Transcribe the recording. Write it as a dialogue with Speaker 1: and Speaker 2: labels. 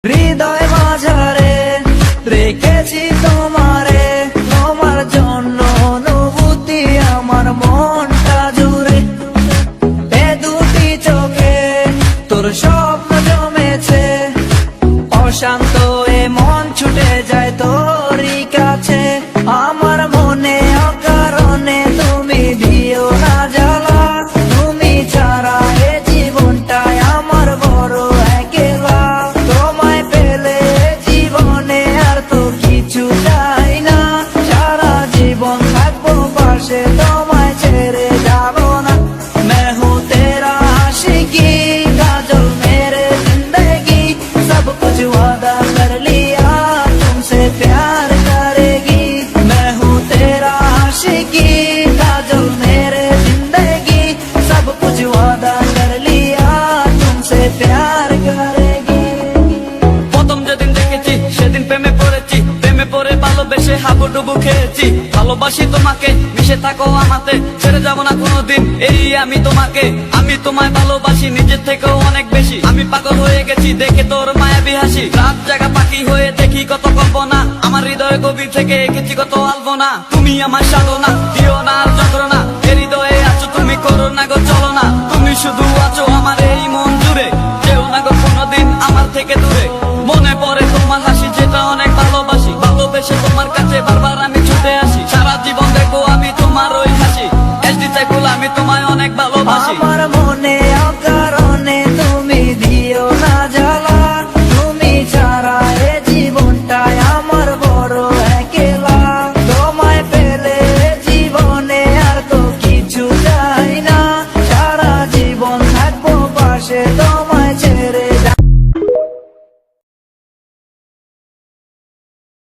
Speaker 1: হৃদয় মাঝারে রেখেছি তোমারে, তোমার জন্য অনুভূতি আমার মনটা জুড়ে। এ দুটি চোখে তোর স্বপ্ন জমেছে, অশান্ত এ মন ছুটে যায় তোরই কাছে। আমার মনে অকারণে তুমি দিও না জ্বালা, তুমি ছাড়া এ জীবনটাই আমার বড় একলা। তোমায় পেলে জীবনে আর তো কিছু চাই না, সারা জীবন থাকবো পাশে, তোমায় ছেড়ে যাবো না। मैं हूँ तेरा आशिकी, काजल मेरे जिंदगी, सब कुछ वादा कर लिया तुमसे प्यार करेगी। मैं हूँ तेरा आशिकी, काजल मेरे जिंदगी, सब कुछ वादा कर लिया तुमसे प्यार करेगी।
Speaker 2: প্রথম যেদিন দেখেছি সেদিন প্রেমে পড়েছি, প্রেমে পড়ে ভালোবেসে হাবুডুবু খেয়েছি। ভালোবাসি তোমাকে, মিশে থাকো আমাতে, ছেড়ে যাবো না কোনোদিন এই আমি তোমাকে। আমি তোমায় ভালোবাসি নিজের থেকেও অনেক বেশি, আমি পাগল হয়ে গেছি দেখে তোর মায়াবী হাসি। রাত জাগা পাখি হয়ে দেখি কত কল্পনা, আমার হৃদয়ে গভীর থেকে এঁকেছি কত আলপনা। তুমি আমার সাধনা, দিও না আর যন্ত্রণা, এ হৃদয়ে আছো তুমি, করো না গো চলো না। তুমি শুধু আছো আমার এই মন জুড়ে, যেও না গো কোনোদিন আমার থেকে দূরে। মনে পড়ে তোমার হাসি যেটা অনেক ভালোবাসি, ভালোবেসে তোমার কাছে